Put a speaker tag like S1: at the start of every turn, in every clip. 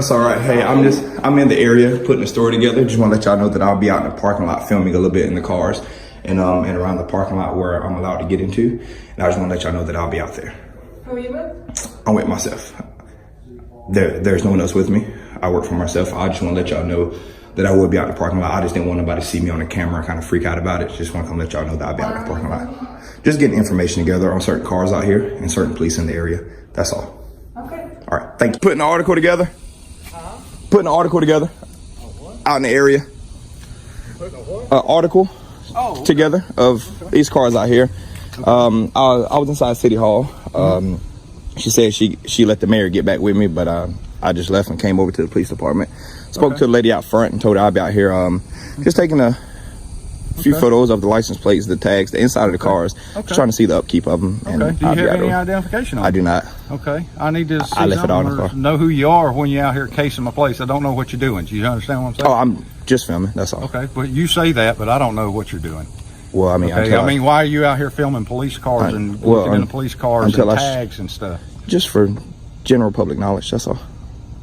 S1: That's all right. Hey, I'm in the area putting the story together. Just want to let y'all know that I'll be out in the parking lot filming a little bit in the cars and around the parking lot where I'm allowed to get into. And I just want to let y'all know that I'll be out there.
S2: Who are you with?
S1: I'm with myself. There's no one else with me. I work for myself. I just want to let y'all know that I will be out in the parking lot. I just didn't want nobody to see me on the camera and kind of freak out about it. Just want to come let y'all know that I'll be out in the parking lot. Just getting information together on certain cars out here and certain police in the area. That's all.
S2: Okay.
S1: All right. Thank you. Putting the article together. Putting an article together out in the area. Putting a what? Article together of these cars out here. I was inside City Hall. She said she let the mayor get back with me, but I just left and came over to the police department. Spoke to the lady out front and told her I'd be out here just taking a few photos of the license plates, the tags, the inside of the cars, just trying to see the upkeep of them. And
S3: do you have any identification on
S1: I do not.
S3: Okay, I need to see
S1: I left it on the car.
S3: know who you are when you're out here casing my place. I don't know what you're doing. Do you understand what I'm saying?
S1: Oh, I'm just filming, that's all.
S3: Okay, but you say that, but I don't know what you're doing.
S1: Well, I mean,
S3: okay, I mean, why are you out here filming police cars and looking into police cars and tags and stuff?
S1: Just for general public knowledge, that's all.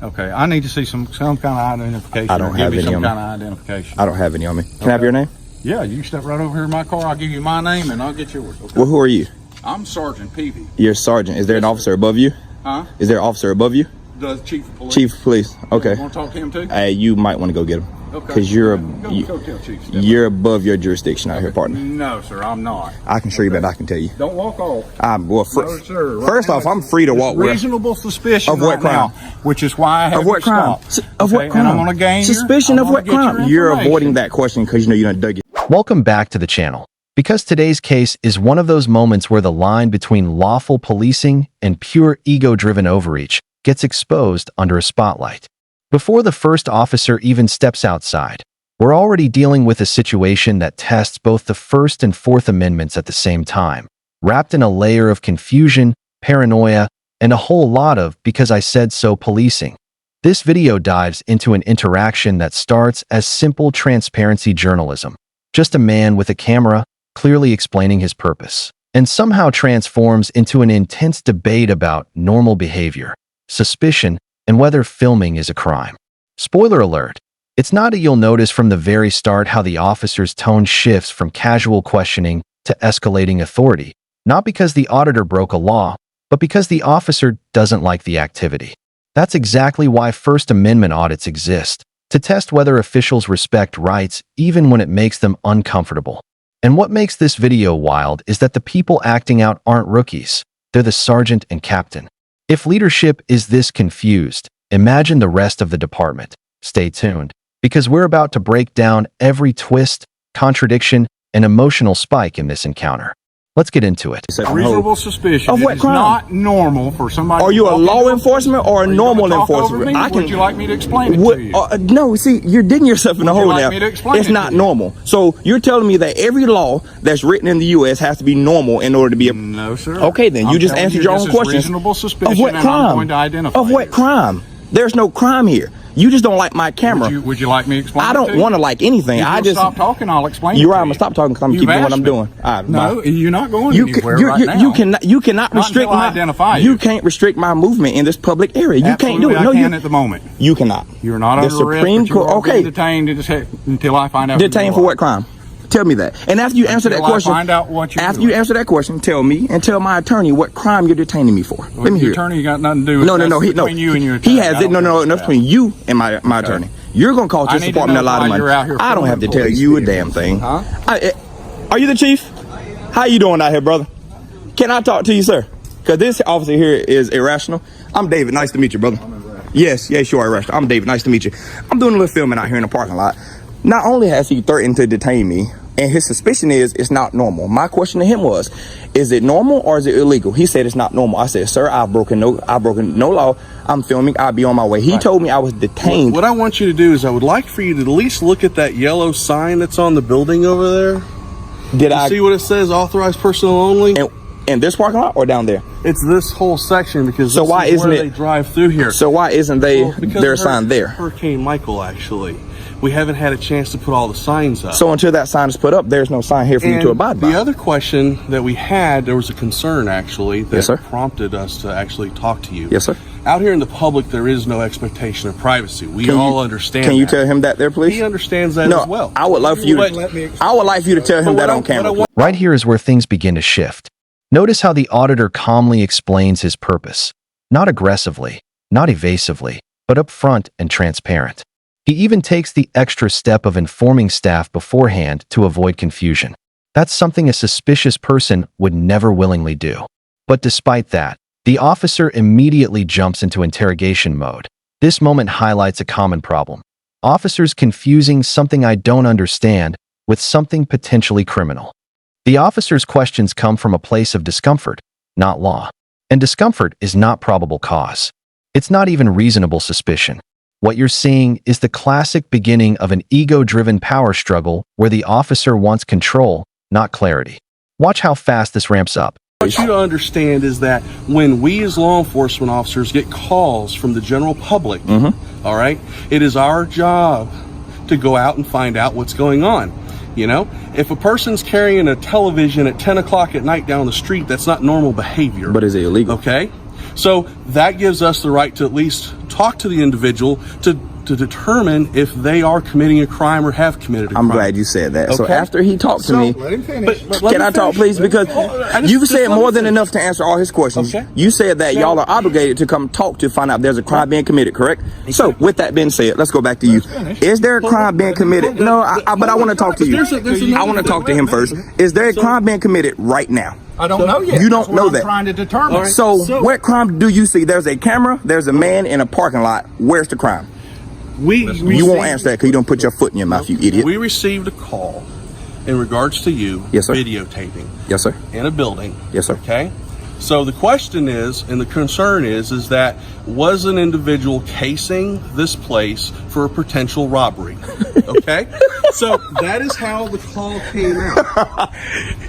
S3: Okay, I need to see some kind of identification.
S1: I don't have any on me.
S3: Kind of identification.
S1: I don't have any on me. Can I have your name?
S3: Yeah, you can step right over here in my car. I'll give you my name and I'll get yours. Okay?
S1: Well, who are you?
S3: I'm Sergeant Peavy.
S1: You're a sergeant. Is there an officer above you?
S3: Huh?
S1: Is there an officer above you?
S3: The chief of police.
S1: Chief of police. Okay.
S3: You want to talk to him too?
S1: You might want to go get him.
S3: Okay.
S1: Because you're
S3: go tell Chief.
S1: you're above your jurisdiction out here, partner.
S3: No, sir, I'm not.
S1: I can show you that. I can tell you.
S3: Don't walk off.
S1: Well,
S3: No, sir. Right
S1: first
S3: now,
S1: off, I'm free to walk.
S3: Reasonable suspicion
S1: of what crime?
S3: now, which is why I have
S1: Of what crime? Of what crime?
S3: And I'm going to gain
S1: suspicion of what crime? You're avoiding that question because you know you done dug it.
S4: Welcome back to the channel. Because today's case is one of those moments where the line between lawful policing and pure ego-driven overreach gets exposed under a spotlight. Before the first officer even steps outside, we're already dealing with a situation that tests both the First and Fourth Amendments at the same time, wrapped in a layer of confusion, paranoia, and a whole lot of because I said so policing. This video dives into an interaction that starts as simple transparency journalism, just a man with a camera clearly explaining his purpose, and somehow transforms into an intense debate about normal behavior, suspicion, and whether filming is a crime. Spoiler alert, it's not that you'll notice from the very start how the officer's tone shifts from casual questioning to escalating authority, not because the auditor broke a law, but because the officer doesn't like the activity. That's exactly why First Amendment audits exist, to test whether officials respect rights even when it makes them uncomfortable. And what makes this video wild is that the people acting out aren't rookies, they're the sergeant and captain. If leadership is this confused, imagine the rest of the department. Stay tuned, because we're about to break down every twist, contradiction, and emotional spike in this encounter. Let's get into it.
S3: Reasonable suspicion.
S1: Of what crime?
S3: Not normal for somebody.
S1: Are you a law enforcement or a normal enforcement?
S3: Would you like me to explain it to you?
S1: No, see, you're digging yourself in the hole now.
S3: It's
S1: not normal. So you're telling me that every law that's written in the U.S. has to be normal in order to be a...
S3: No, sir.
S1: Okay, then. You just answered your own question.
S3: Reasonable suspicion.
S1: Of what crime?
S3: I'm going to identify
S1: of what crime? There's no crime here. You just don't like my camera.
S3: Would you like me to explain?
S1: I don't want to like anything.
S3: I just stop talking. I'll explain.
S1: You're right. I'm gonna stop talking because I'm keeping what I'm doing.
S3: No, you're not going anywhere right now.
S1: You cannot restrict my.
S3: Identify
S1: you can't restrict my movement in this public area. You can't do it.
S3: No, you can at the moment.
S1: You cannot.
S3: You're not under arrest.
S1: Supreme Court. Okay.
S3: Detained until I find out.
S1: Detained for what crime? Tell me that. And after you answer that question,
S3: find out what
S1: after you answer that question, tell me and tell my attorney what crime you're detaining me for. Let me hear.
S3: Your attorney got nothing to do with it.
S1: No.
S3: Between you and your attorney.
S1: He has it. No. Between you and my attorney. You're gonna cost this department a lot of money. I don't have to tell you a damn thing. Huh? Are you the chief? How you doing out here, brother? Can I talk to you, sir? Because this officer here is irrational. I'm David. Nice to meet you, brother. Yes, you are irrational. I'm David. Nice to meet you. I'm doing a little filming out here in the parking lot. Not only has he threatened to detain me, and his suspicion is it's not normal. My question to him was, is it normal or is it illegal? He said it's not normal. I said, sir, I've broken no law. I'm filming. I'll be on my way. He told me I was detained.
S5: What I want you to do is I would like for you to at least look at that yellow sign that's on the building over there.
S1: Did I
S5: see what it says? Authorized personnel only.
S1: In this parking lot or down there?
S5: It's this whole section because
S1: so why isn't
S5: they drive through here?
S1: So why isn't their sign there?
S5: Hurricane Michael, actually. We haven't had a chance to put all the signs up.
S1: So until that sign is put up, there's no sign here for you to abide by.
S5: The other question that we had, there was a concern actually that
S1: yes, sir.
S5: prompted us to actually talk to you.
S1: Yes, sir.
S5: Out here in the public, there is no expectation of privacy. We all understand.
S1: Can you tell him that there, please?
S5: He understands that as well.
S1: I would like for you to tell him that on camera.
S4: Right here is where things begin to shift. Notice how the auditor calmly explains his purpose. Not aggressively, not evasively, but upfront and transparent. He even takes the extra step of informing staff beforehand to avoid confusion. That's something a suspicious person would never willingly do. But despite that, the officer immediately jumps into interrogation mode. This moment highlights a common problem. Officers confusing something I don't understand with something potentially criminal. The officer's questions come from a place of discomfort, not law. And discomfort is not probable cause. It's not even reasonable suspicion. What you're seeing is the classic beginning of an ego-driven power struggle where the officer wants control, not clarity. Watch how fast this ramps up.
S5: What you to understand is that when we as law enforcement officers get calls from the general public, all right, it is our job to go out and find out what's going on. You know, if a person's carrying a television at 10 o'clock at night down the street, that's not normal behavior.
S1: But is it illegal?
S5: Okay. So that gives us the right to at least talk to the individual to determine if they are committing a crime or have committed a crime.
S1: I'm glad you said that.
S5: Okay.
S1: So after he talked to me,
S5: let him finish.
S1: Can I talk, please? Because you've said more than enough to answer all his questions.
S5: Okay.
S1: You said that y'all are obligated to come talk to find out there's a crime being committed, correct? Okay. So with that being said, let's go back to you. Is there a crime being committed? No, but I want to talk to you. I want to talk to him first. Is there a crime being committed right now?
S3: I don't know yet.
S1: You don't know that.
S3: I'm trying to determine.
S5: Right.
S1: So what crime do you see? There's a camera. There's a man in a parking lot. Where's the crime? You won't answer that because you don't put your foot in your mouth, you idiot.
S5: We received a call in regards to you videotaping.
S1: Yes, sir.
S5: In a building.
S1: Yes, sir.
S5: Okay. So the question is, and the concern is that was an individual casing this place for a potential robbery? Okay. So that is how the call came out.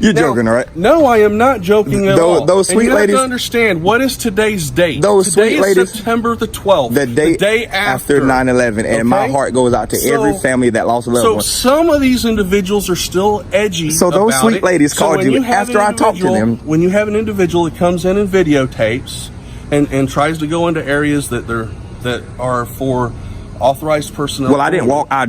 S1: You're joking, all right?
S5: No, I am not joking at all.
S1: Those sweet ladies.
S5: You have to understand, what is today's date?
S1: Those
S5: Today
S1: sweet ladies.
S5: September the 12th.
S1: The day after 9/11, and my heart goes out to every family that lost a loved one.
S5: So some of these individuals are still edgy.
S1: So those sweet ladies called you after I talked to them.
S5: When you have an individual that comes in and videotapes and tries to go into areas that are for authorized personnel.
S1: Well, I didn't walk. I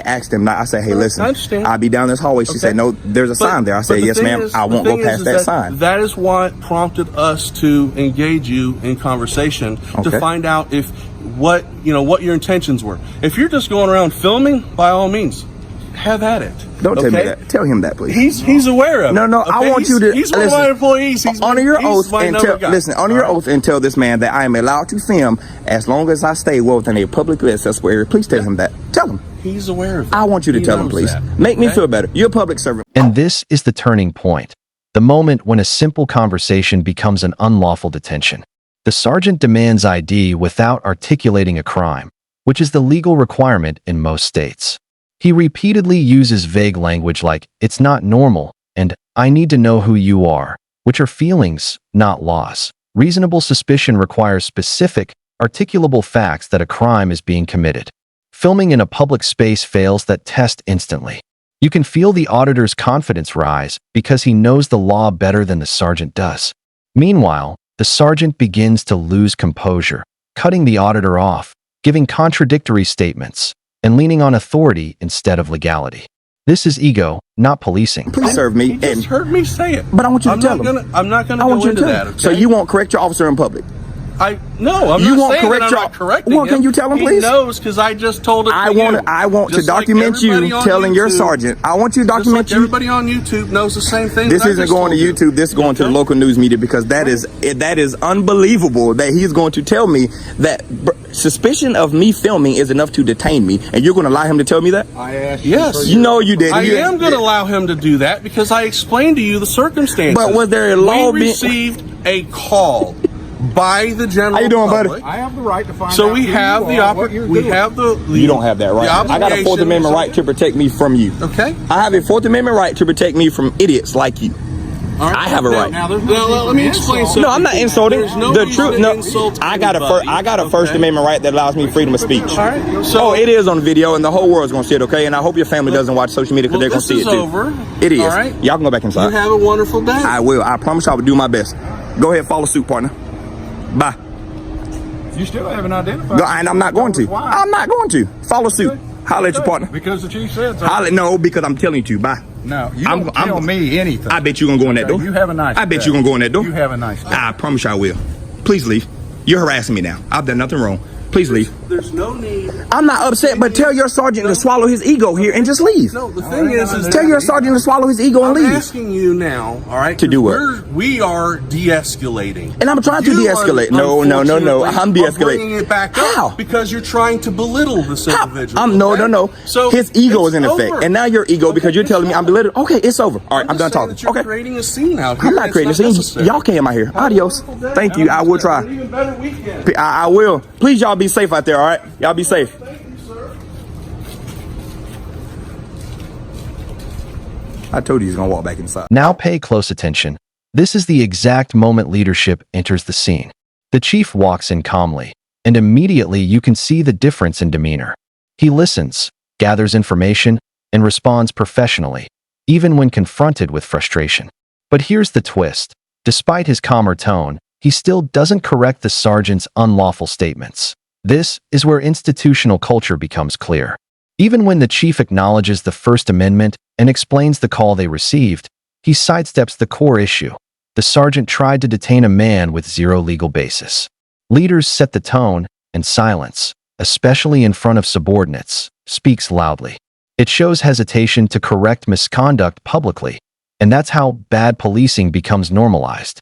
S1: asked them. I said, "Hey, listen, I'll be down this hallway." She said, "No, there's a sign there." I said, "Yes, ma'am. I won't go past that sign."
S5: That is what prompted us to engage you in conversation to find out if what your intentions were. If you're just going around filming, by all means, have at it.
S1: Don't tell me that. Tell him that, please.
S5: He's aware of it.
S1: No. I want you to.
S5: He's one of my employees.
S1: Honor your oath and tell this man that I am allowed to film as long as I stay within a publicly accessible area. Please tell him that. Tell him.
S5: He's aware of it.
S1: I want you to tell him, please. Make me feel better. You're a public servant.
S4: And this is the turning point. The moment when a simple conversation becomes an unlawful detention. The sergeant demands ID without articulating a crime, which is the legal requirement in most states. He repeatedly uses vague language like, "It's not normal," and "I need to know who you are," which are feelings, not laws. Reasonable suspicion requires specific, articulable facts that a crime is being committed. Filming in a public space fails that test instantly. You can feel the auditor's confidence rise because he knows the law better than the sergeant does. Meanwhile, the sergeant begins to lose composure, cutting the auditor off, giving contradictory statements, and leaning on authority instead of legality. This is ego, not policing.
S1: Please serve me.
S5: You just heard me say it.
S1: But I want you to tell him.
S5: I'm not going to go into that. Okay?
S1: So you won't correct your officer in public?
S5: I'm not saying that I'm not correcting him.
S1: Well, can you tell him, please?
S5: He knows because I just told it.
S1: I want to document you telling your sergeant. I want you to document you.
S5: Everybody on YouTube knows the same thing.
S1: This isn't going to YouTube. This is going to the local news media because that is unbelievable that he's going to tell me that suspicion of me filming is enough to detain me, and you're going to allow him to tell me that?
S3: I asked.
S5: Yes.
S1: You know you did.
S5: I am going to allow him to do that because I explained to you the circumstances.
S1: But was there a law?
S5: We received a call by the general
S1: How you doing,
S5: public.
S1: buddy?
S3: I have the right to find out.
S5: So we have the opportunity.
S1: You don't have that right. I got a 4th Amendment right to protect me from you.
S5: Okay.
S1: I have a 4th Amendment right to protect me from idiots like you. I have a right.
S5: Now let me explain something.
S1: No, I'm not insulting. The truth. No, I got a First Amendment right that allows me freedom of speech.
S5: All right. So
S1: it is on video, and the whole world's gonna see it. Okay, and I hope your family doesn't watch social media because they're gonna see it too.
S5: Over.
S1: It is.
S5: All right.
S1: Y'all can go back inside.
S5: You have a wonderful day.
S1: I will. I promise I will do my best. Go ahead, follow suit, partner. Bye.
S3: You still haven't identified.
S1: No, and I'm not going to. I'm not going to. Follow suit. Holler at your partner.
S3: Because the chief said so.
S1: No, because I'm telling you to. Bye.
S3: No, you don't tell me anything.
S1: I bet you're going to go in that door.
S3: You have a nice day.
S1: I bet you're going to go in that door.
S3: You have a nice day.
S1: I promise you I will. Please leave. You're harassing me now. I've done nothing wrong. Please leave.
S5: There's no need.
S1: I'm not upset, but tell your sergeant to swallow his ego here and just leave.
S5: No, the thing is
S1: tell your sergeant to swallow his ego and leave.
S5: I'm asking you now, all right?
S1: To do what?
S5: We are de-escalating.
S1: And I'm trying to de-escalate. No. I'm de-escalating.
S5: Bringing it back up.
S1: How?
S5: Because you're trying to belittle this individual.
S1: No.
S5: So
S1: his ego is in effect,
S5: over.
S1: and now your ego because you're telling me I'm belittling. Okay, it's over. All right, I'm done talking.
S5: You're
S1: Okay,
S5: creating a scene out here.
S1: I'm not creating a scene. Y'all came out here. Adios. Thank you. I will try.
S5: Even better weekend.
S1: I will. Please, y'all be safe out there. All right, y'all be safe.
S5: Thank you, sir.
S1: I told you he's gonna walk back inside.
S4: Now pay close attention. This is the exact moment leadership enters the scene. The chief walks in calmly, and immediately you can see the difference in demeanor. He listens, gathers information, and responds professionally, even when confronted with frustration. But here's the twist. Despite his calmer tone, he still doesn't correct the sergeant's unlawful statements. This is where institutional culture becomes clear. Even when the chief acknowledges the First Amendment and explains the call they received, he sidesteps the core issue. The sergeant tried to detain a man with zero legal basis. Leaders set the tone, and silence, especially in front of subordinates, speaks loudly. It shows hesitation to correct misconduct publicly, and that's how bad policing becomes normalized.